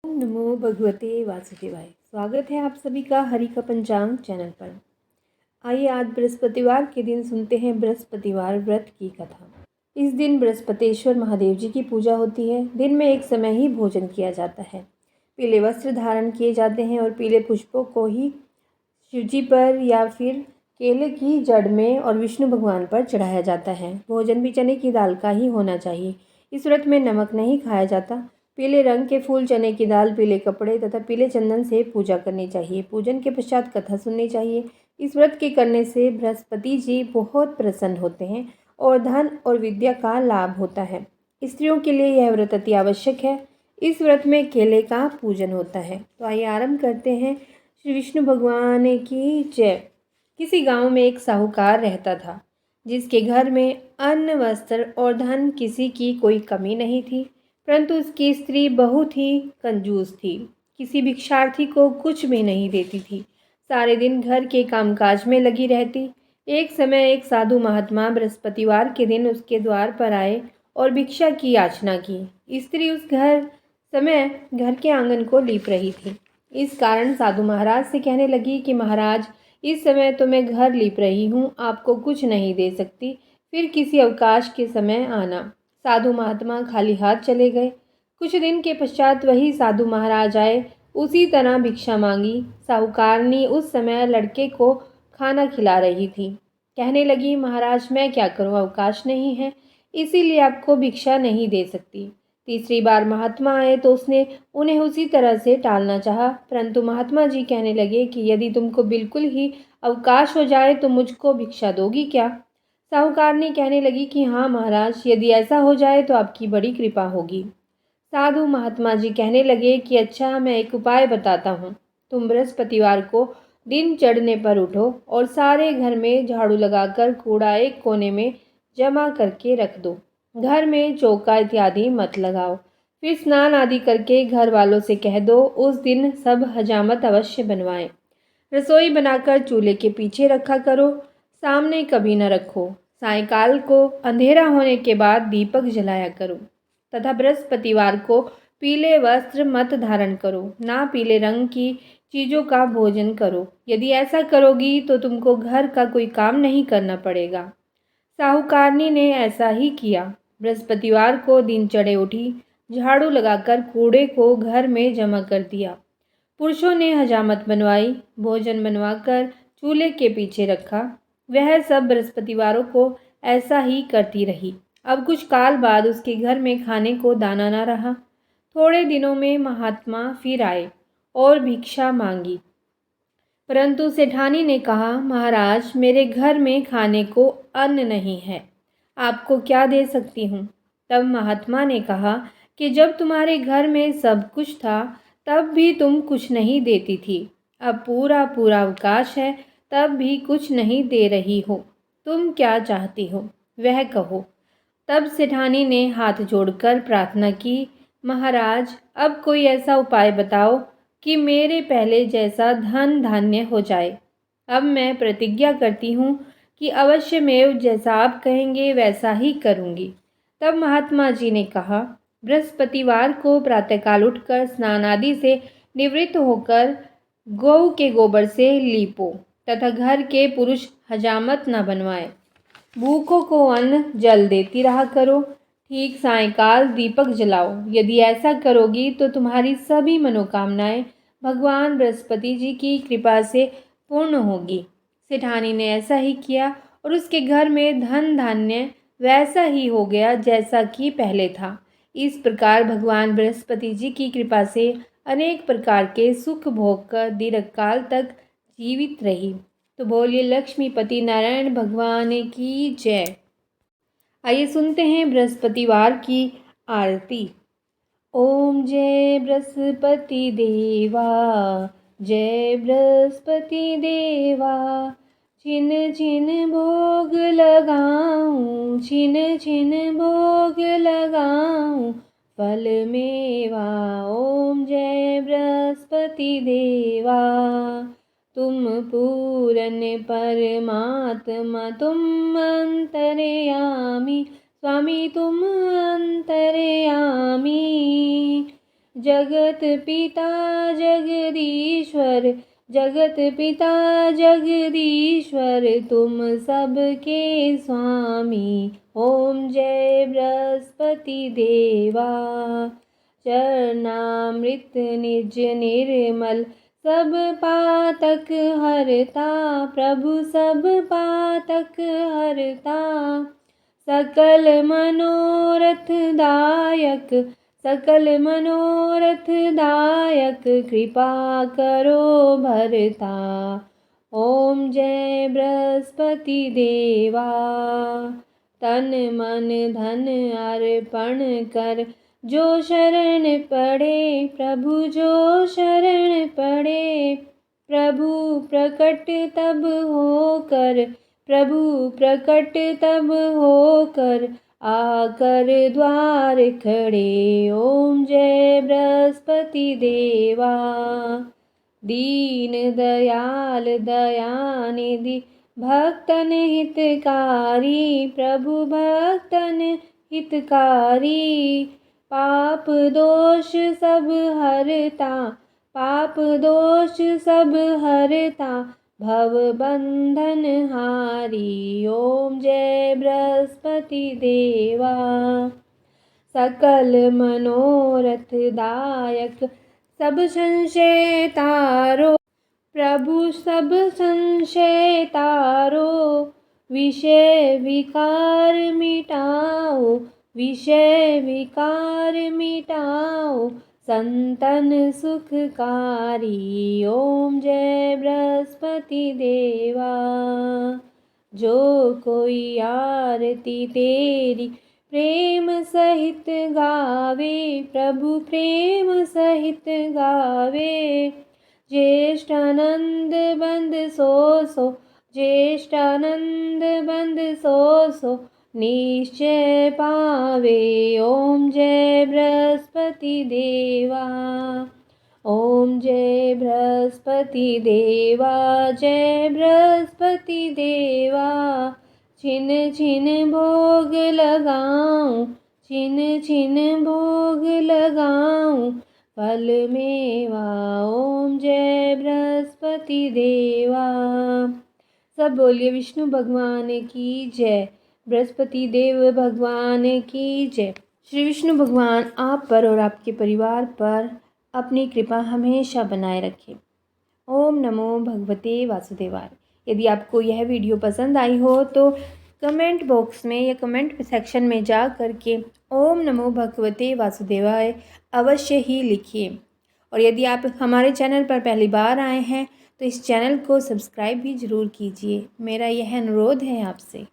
ओम नमो भगवते वासुदेवाय। स्वागत है आप सभी का हरि का पंचांग चैनल पर। आइए आज बृहस्पतिवार के दिन सुनते हैं बृहस्पतिवार व्रत की कथा। इस दिन बृहस्पतेश्वर महादेव जी की पूजा होती है। दिन में एक समय ही भोजन किया जाता है। पीले वस्त्र धारण किए जाते हैं और पीले पुष्पों को ही शिवजी पर या फिर केले की जड़ में और विष्णु भगवान पर चढ़ाया जाता है। भोजन भी चने की दाल का ही होना चाहिए। इस व्रत में नमक नहीं खाया जाता। पीले रंग के फूल, चने की दाल, पीले कपड़े तथा पीले चंदन से पूजा करनी चाहिए। पूजन के पश्चात कथा सुननी चाहिए। इस व्रत के करने से बृहस्पति जी बहुत प्रसन्न होते हैं और धन और विद्या का लाभ होता है। स्त्रियों के लिए यह व्रत अति आवश्यक है। इस व्रत में केले का पूजन होता है। तो आइए आरंभ करते हैं। श्री विष्णु भगवान की जय। किसी गांव में एक साहूकार रहता था, जिसके घर में अन्न, वस्त्र और धन किसी की कोई कमी नहीं थी। परंतु उसकी स्त्री बहुत ही कंजूस थी। किसी भिक्षार्थी को कुछ भी नहीं देती थी। सारे दिन घर के कामकाज में लगी रहती। एक समय एक साधु महात्मा बृहस्पतिवार के दिन उसके द्वार पर आए और भिक्षा की याचना की। स्त्री उस समय घर के आंगन को लीप रही थी। इस कारण साधु महाराज से कहने लगी कि महाराज, इस समय तो मैं घर लीप रही हूँ, आपको कुछ नहीं दे सकती, फिर किसी अवकाश के समय आना। साधु महात्मा खाली हाथ चले गए। कुछ दिन के पश्चात वही साधु महाराज आए। उसी तरह भिक्षा मांगी। साहूकारनी उस समय लड़के को खाना खिला रही थी। कहने लगी, महाराज मैं क्या करूँ, अवकाश नहीं है, इसीलिए आपको भिक्षा नहीं दे सकती। तीसरी बार महात्मा आए तो उसने उन्हें उसी तरह से टालना चाहा, परंतु महात्मा जी कहने लगे कि यदि तुमको बिल्कुल ही अवकाश हो जाए तो मुझको भिक्षा दोगी क्या। साहूकारनी कहने लगी कि हाँ महाराज, यदि ऐसा हो जाए तो आपकी बड़ी कृपा होगी। साधु महात्मा जी कहने लगे कि अच्छा, मैं एक उपाय बताता हूँ। तुम बृहस्पतिवार को दिन चढ़ने पर उठो और सारे घर में झाड़ू लगाकर कूड़ा एक कोने में जमा करके रख दो। घर में चौका इत्यादि मत लगाओ। फिर स्नान आदि करके घर वालों से कह दो उस दिन सब हजामत अवश्य बनवाएं। रसोई बनाकर चूल्हे के पीछे रखा करो, सामने कभी न रखो। सायंकाल को अंधेरा होने के बाद दीपक जलाया करो तथा बृहस्पतिवार को पीले वस्त्र मत धारण करो, ना पीले रंग की चीज़ों का भोजन करो। यदि ऐसा करोगी तो तुमको घर का कोई काम नहीं करना पड़ेगा। साहूकारनी ने ऐसा ही किया। बृहस्पतिवार को दिन चढ़े उठी, झाड़ू लगाकर कूड़े को घर में जमा कर दिया। पुरुषों ने हजामत बनवाई, भोजन बनवाकर चूल्हे के पीछे रखा। वह सब बृहस्पतिवारों को ऐसा ही करती रही। अब कुछ काल बाद उसके घर में खाने को दाना न रहा। थोड़े दिनों में महात्मा फिर आए और भिक्षा मांगी, परंतु सेठानी ने कहा, महाराज मेरे घर में खाने को अन्न नहीं है, आपको क्या दे सकती हूँ। तब महात्मा ने कहा कि जब तुम्हारे घर में सब कुछ था तब भी तुम कुछ नहीं देती थी। अब पूरा पूरा अवकाश है, तब भी कुछ नहीं दे रही हो। तुम क्या चाहती हो वह कहो। तब सेठानी ने हाथ जोड़कर प्रार्थना की, महाराज अब कोई ऐसा उपाय बताओ कि मेरे पहले जैसा धन धान्य हो जाए। अब मैं प्रतिज्ञा करती हूँ कि अवश्यमेव जैसा आप कहेंगे वैसा ही करूँगी। तब महात्मा जी ने कहा, बृहस्पतिवार को प्रातःकाल उठकर स्नान आदि से निवृत्त होकर गौ के गोबर से लीपो तथा घर के पुरुष हजामत न बनवाएं। भूखों को अन्न जल देती रहा करो। ठीक सायंकाल दीपक जलाओ। यदि ऐसा करोगी तो तुम्हारी सभी मनोकामनाएं भगवान बृहस्पति जी की कृपा से पूर्ण होगी। सेठानी ने ऐसा ही किया और उसके घर में धन धान्य वैसा ही हो गया जैसा कि पहले था। इस प्रकार भगवान बृहस्पति जी की कृपा से अनेक प्रकार के सुख भोग कर दीर्घकाल तक जीवित रही। तो बोलिए लक्ष्मीपति नारायण भगवान की जय। आइए सुनते हैं बृहस्पतिवार की आरती। ओम जय बृहस्पति देवा, जय बृहस्पति देवा। छिन छिन भोग लगाऊं, छिन छिन भोग लगाऊं, फल मेवा। ओम जय बृहस्पति देवा। तुम पूरन परमात्मा, तुम अंतर्यामी, स्वामी तुम अंतर्यामी। जगत पिता जगदीश्वर, जगत पिता जगदीश्वर, तुम सबके स्वामी। ओम जय बृहस्पति देवा। चरणामृत निज निर्मल, सब पातक हरता, प्रभु सब पातक हरता। सकल मनोरथ दायक, सकल मनोरथ दायक, कृपा करो भरता। ओम जय बृहस्पति देवा। तन मन धन अर्पण कर, जो शरण पड़े प्रभु, जो शरण पड़े। प्रभु प्रकट तब होकर, प्रभु प्रकट तब होकर, आकर द्वार खड़े। ओम जय बृहस्पति देवा। दीन दयाल दयानिधि, भक्तन हितकारी, प्रभु भक्तन हितकारी। पाप दोष सब हरता, पाप दोष सब हरता, भव बंधन हारी। ओम जय बृहस्पति देवा। सकल मनोरथ दायक, सब संशय तारो, प्रभु सब संशय तारो। विषय विकार मिटाओ, विषय विकार मिटाओ, संतन सुखकारी। ओम जय बृहस्पति देवा। जो कोई आरती तेरी प्रेम सहित गावे, प्रभु प्रेम सहित गावे। ज्येष्ठानंद बंद सो, ज्येष्ठानंद बंद सो, निश्चय पावे। ओम जय बृहस्पति देवा। ओम जय बृहस्पति देवा, जय बृहस्पति देवा। छिन छिन भोग लगाऊं, छिन छिन भोग लगाऊं, फल मेवा। ओम जय बृहस्पति देवा। सब बोलिए विष्णु भगवान की जय, बृहस्पति देव भगवान की जय। श्री विष्णु भगवान आप पर और आपके परिवार पर अपनी कृपा हमेशा बनाए रखें। ओम नमो भगवते वासुदेवाय। यदि आपको यह वीडियो पसंद आई हो तो कमेंट बॉक्स में या कमेंट सेक्शन में जा कर के ओम नमो भगवते वासुदेवाय अवश्य ही लिखिए। और यदि आप हमारे चैनल पर पहली बार आए हैं तो इस चैनल को सब्सक्राइब भी ज़रूर कीजिए। मेरा यह अनुरोध है आपसे।